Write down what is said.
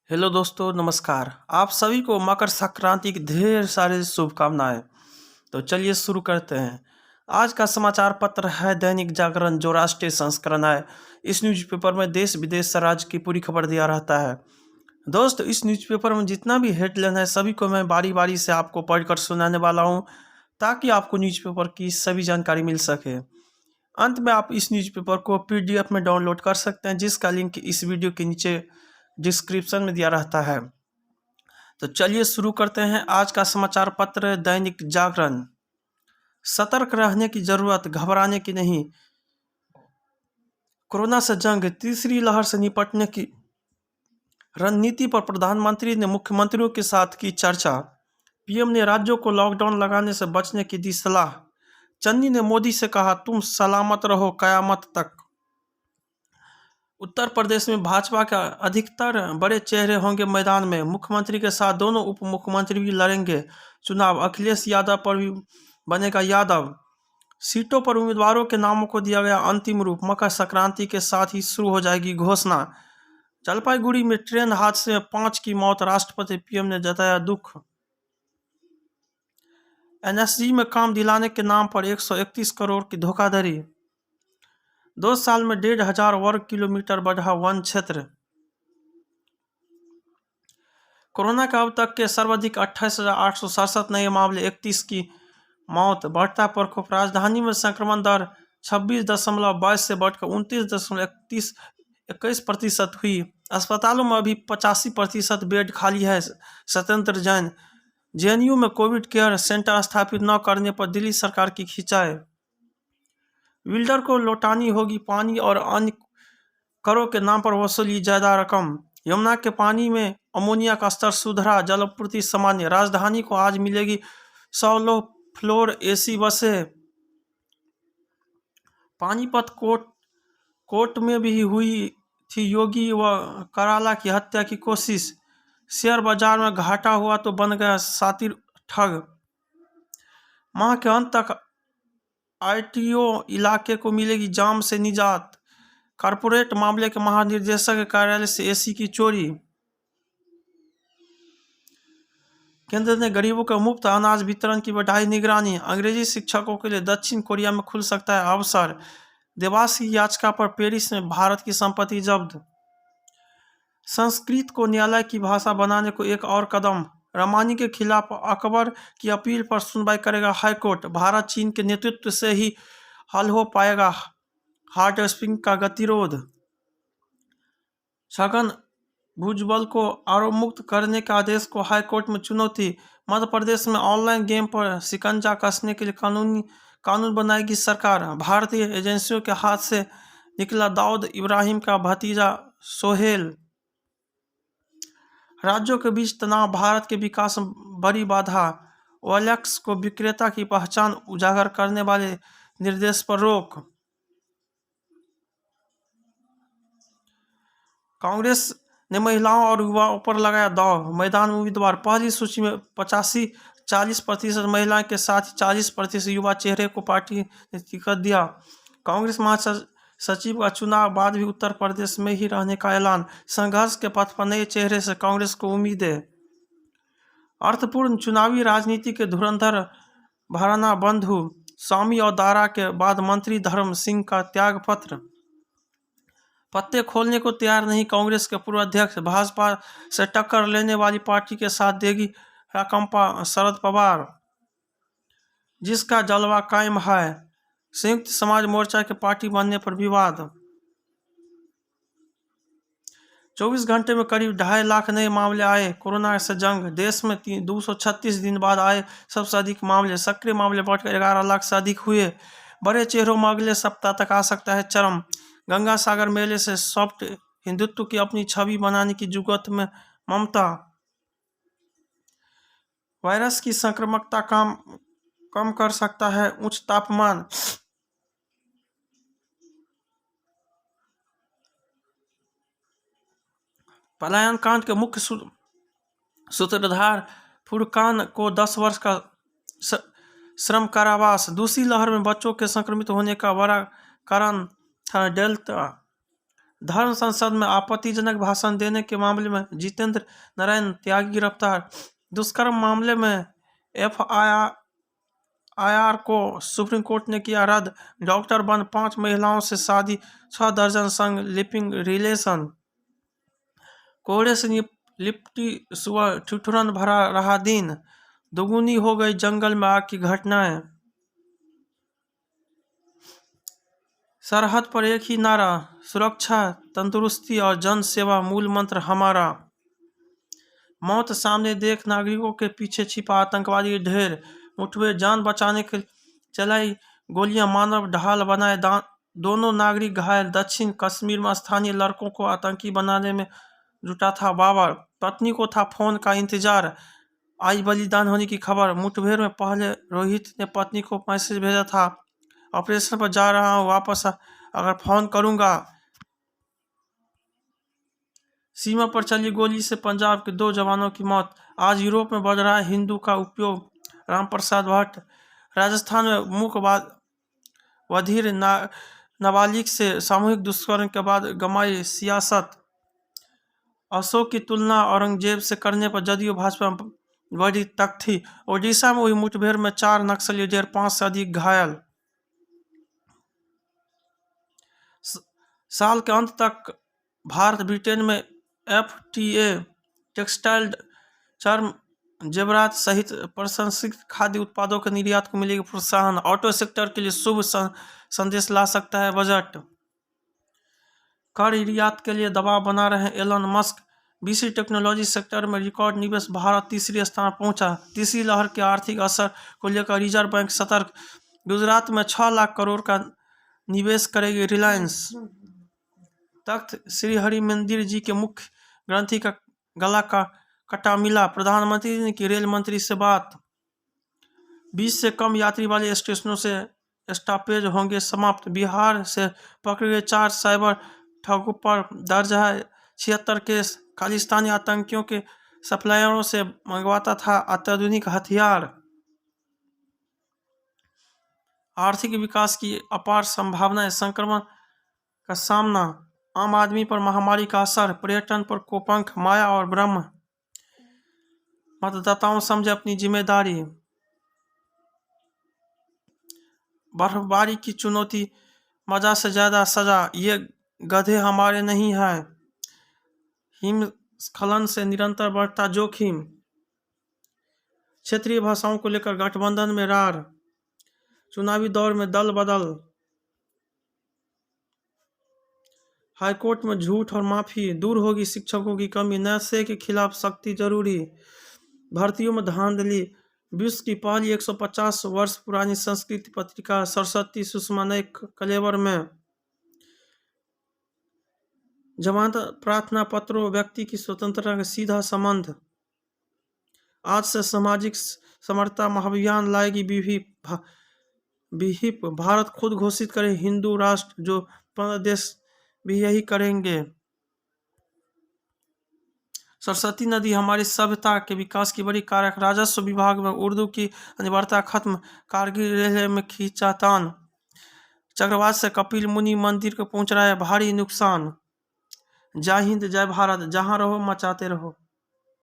Hello दोस्तों, नमस्कार। आप सभी को मकर संक्रांति की ढेर सारी शुभकामनाएं। तो चलिए शुरू करते हैं। आज का समाचार पत्र है दैनिक जागरण, जो राष्ट्रीय संस्करण है। इस न्यूज़पेपर में देश विदेश से राज्य की पूरी खबर दिया रहता है। दोस्त, इस न्यूज़पेपर में जितना भी हेडलाइन है सभी को मैं बारी बारी से आपको पढ़कर सुनाने वाला हूँ, ताकि आपको न्यूज़पेपर की सभी जानकारी मिल सके। अंत में आप इस न्यूज़पेपर को PDF में डाउनलोड कर सकते हैं, जिसका लिंक इस वीडियो के नीचे डिस्क्रिप्शन में दिया रहता है। तो चलिए शुरू करते हैं। आज का समाचार पत्र दैनिक जागरण। सतर्क रहने की जरूरत, घबराने की नहीं। कोरोना से जंग, तीसरी लहर से निपटने की रणनीति पर प्रधानमंत्री ने मुख्यमंत्रियों के साथ की चर्चा। PM ने राज्यों को लॉकडाउन लगाने से बचने की दी सलाह। चन्नी ने मोदी से कहा, तुम सलामत रहो कयामत तक। उत्तर प्रदेश में भाजपा के अधिकतर बड़े चेहरे होंगे मैदान में। मुख्यमंत्री के साथ दोनों उप मुख्यमंत्री भी लड़ेंगे चुनाव। अखिलेश यादव पर भी बनेगा यादव। सीटों पर उम्मीदवारों के नामों को दिया गया अंतिम रूप। मकर संक्रांति के साथ ही शुरू हो जाएगी घोषणा। जलपाईगुड़ी में ट्रेन हादसे में 5 की मौत, राष्ट्रपति PM ने जताया दुख। NSG में काम दिलाने के नाम पर 131 करोड़ की धोखाधड़ी। 2 साल में 1,500 वर्ग किलोमीटर बढ़ा वन क्षेत्र। कोरोना का अब तक के सर्वाधिक 28,867 नए मामले, 31 की मौत, बढ़ता प्रकोप। राजधानी में संक्रमण दर 26.22 से बढ़कर 29.21% हुई। अस्पतालों में अभी 85% बेड खाली है। सत्येंद्र जैन। JNU में कोविड केयर सेंटर स्थापित न करने पर दिल्ली सरकार की खिंचाई। बिल्डर को लौटानी होगी पानी और अन्य करों के नाम पर वसूली ज्यादा रकम। यमुना के पानी में अमोनिया का स्तर सुधरा, जलापूर्ति सामान्य। राजधानी को आज मिलेगी 100 लो फ्लोर AC बसें। पानीपत कोर्ट में भी हुई थी योगी व कराला की हत्या की कोशिश। शेयर बाजार में घाटा हुआ तो बन गया सातिर ठग। माह के अंत तक ITO इलाके को मिलेगी जाम से निजात। कारपोरेट मामले के महानिदेशक के कार्यालय से AC की चोरी। केंद्र ने गरीबों को मुफ्त अनाज वितरण की बढ़ाई निगरानी। अंग्रेजी शिक्षकों के लिए दक्षिण कोरिया में खुल सकता है अवसर। देवास की याचिका पर पेरिस में भारत की संपत्ति जब्त। संस्कृत को न्यायालय की भाषा बनाने को एक और कदम। रामानी के खिलाफ अकबर की अपील पर सुनवाई करेगा हाईकोर्ट। भारत चीन के नेतृत्व से ही हल हो पाएगा हॉट स्प्रिंग का गतिरोध। छगन भुजबल को आरोप मुक्त करने के आदेश को हाईकोर्ट में चुनौती। मध्य प्रदेश में ऑनलाइन गेम पर शिकंजा कसने के लिए कानून बनाएगी सरकार। भारतीय एजेंसियों के हाथ से निकला दाऊद इब्राहिम का भतीजा सोहेल। राज्यों के बीच तनाव, भारत के विकास में बड़ी बाधा। OLX को विक्रेता की पहचान उजागर करने वाले निर्देश पर रोक। कांग्रेस ने महिलाओं और युवाओं पर लगाया दाव। मैदान में उम्मीदवार, पहली सूची में 40% महिलाएं के साथ ही 40% युवा चेहरे को पार्टी ने टिकट दिया। कांग्रेस महासचिव का चुनाव बाद भी उत्तर प्रदेश में ही रहने का ऐलान। संघर्ष के पथ पर नए चेहरे से कांग्रेस को उम्मीदें। अर्थपूर्ण चुनावी राजनीति के धुरंधर भराना बंधु स्वामी और दारा के बाद मंत्री धर्म सिंह का त्याग पत्र। पत्ते खोलने को तैयार नहीं कांग्रेस के पूर्व अध्यक्ष। भाजपा से टक्कर लेने वाली पार्टी के साथ देगी राकांपा शरद पवार, जिसका जलवा कायम है। संयुक्त समाज मोर्चा के पार्टी बनने पर विवाद। 24 घंटे में करीब 2.5 लाख नए मामले आए। कोरोना से जंग, देश में 236 दिन बाद आए सबसे अधिक मामले। सक्रिय मामले बढ़कर 11 लाख से अधिक हुए। बड़े चेहरों में अगले सप्ताह तक आ सकता है चरम। गंगा सागर मेले से सॉफ्ट हिंदुत्व की अपनी छवि बनाने की जुगत में ममता। वायरस की संक्रामकता कम कर सकता है उच्च तापमान। पलायन कांड के मुख्य सूत्रधार फुरकान को 10 वर्ष का श्रम कारावास। दूसरी लहर में बच्चों के संक्रमित होने का बड़ा कारण था डेल्टा धर्म संसद में आपत्तिजनक भाषण देने के मामले में जितेंद्र नारायण त्यागी गिरफ्तार। दुष्कर्म मामले में एफआईआर को सुप्रीम कोर्ट ने किया रद्द। डॉक्टर बन 5 महिलाओं से शादी, 6 दर्जन संग लिविंग रिलेशन। कोहरे से लिपटी सुबह, ठिठुरन भरा रहा दिन, दोगुनी हो गई जंगल में आग की घटनाएं। सरहद पर एक ही नारा, सुरक्षा, तंदुरुस्ती और जन सेवा मूल मंत्र हमारा। मौत सामने देख नागरिकों के पीछे छिपा आतंकवादी ढेर, मुठभेड़, जान बचाने के चलाई गोलियां, मानव ढाल बनाए दोनों नागरिक घायल। दक्षिण कश्मीर में स्थानीय लड़कों को आतंकी बनाने में जुटा था बाबर, पत्नी को था फोन का इंतजार। आज बलिदान होने की खबर। मुठभेड़ में पहले रोहित ने पत्नी को मैसेज भेजा था, ऑपरेशन पर जा रहा हूँ, वापस अगर फोन करूंगा। सीमा पर चली गोली से पंजाब के 2 जवानों की मौत। आज यूरोप में बढ़ रहा है हिंदू का उपयोग। रामप्रसाद भट्ट। राजस्थान में मूक बधिर नाबालिग से सामूहिक दुष्कर्म के बाद गंवाई सियासत। अशोक की तुलना औरंगजेब से करने पर जदयू भाजपा बड़ी तख्ती। ओडिशा में हुई मुठभेड़ में 4 नक्सली, 5 से अधिक घायल। साल के अंत तक भारत ब्रिटेन में एफटीए, टेक्सटाइल, चर्म, जेवरात सहित प्रसंस्कृत खाद्य उत्पादों के निर्यात को मिलेगी प्रोत्साहन। ऑटो सेक्टर के लिए शुभ संदेश ला सकता है बजट। कर निर्यात के लिए दबाव बना रहे एलन मस्क। बीसी टेक्नोलॉजी सेक्टर में रिकॉर्ड निवेश, भारत तीसरे स्थान पहुंचा। तीसरी लहर के आर्थिक असर को लेकर रिजर्व बैंक सतर्क। गुजरात में 6 लाख करोड़ का निवेश करेगी रिलायंस। तख्त श्री हरि मंदिर जी के मुख्य ग्रंथी का गला का कटा मिला। प्रधानमंत्री ने की रेल मंत्री से बात। 20 से कम यात्री वाले स्टेशनों से स्टॉपेज होंगे समाप्त। बिहार से पकड़े गए 4 साइबर ठगों पर दर्ज है 76 केस। खालिस्तानी आतंकियों के सप्लायरों से मंगवाता था अत्याधुनिक हथियार। आर्थिक विकास की अपार संभावनाएं, संक्रमण का सामना, आम आदमी पर महामारी का असर, पर्यटन पर कोपंख, माया और ब्रह्म। मतदाताओं समझे अपनी जिम्मेदारी। बर्फबारी की चुनौती, मजा से ज्यादा सजा, ये गधे हमारे नहीं हैं। हिमस्खलन से निरंतर बढ़ता जोखिम। क्षेत्रीय भाषाओं को लेकर गठबंधन में रार। चुनावी दौर में दल बदल। हाईकोर्ट में झूठ और माफी, दूर होगी शिक्षकों की कमी। नशे के खिलाफ सख्ती जरूरी। भर्तियों में धांधली। विश्व की पहली 150 वर्ष पुरानी संस्कृत पत्रिका सरस्वती सुषमा नए कलेवर में। जमानत प्रार्थना पत्रों, व्यक्ति की स्वतंत्रता का सीधा संबंध। आज से सामाजिक समरसता महाअभियान लाएगी विहिप। भारत खुद घोषित करे हिंदू राष्ट्र, जो 15 देश भी यही करेंगे। सरस्वती नदी हमारी सभ्यता के विकास की बड़ी कारक। राजस्व विभाग में उर्दू की अनिवार्यता खत्म। कारगिल रेलवे में खींचातान। चक्रवात से कपिल मुनि मंदिर को पहुंच रहा है भारी नुकसान। जय हिंद, जय भारत, जहां रहो मचाते रहो।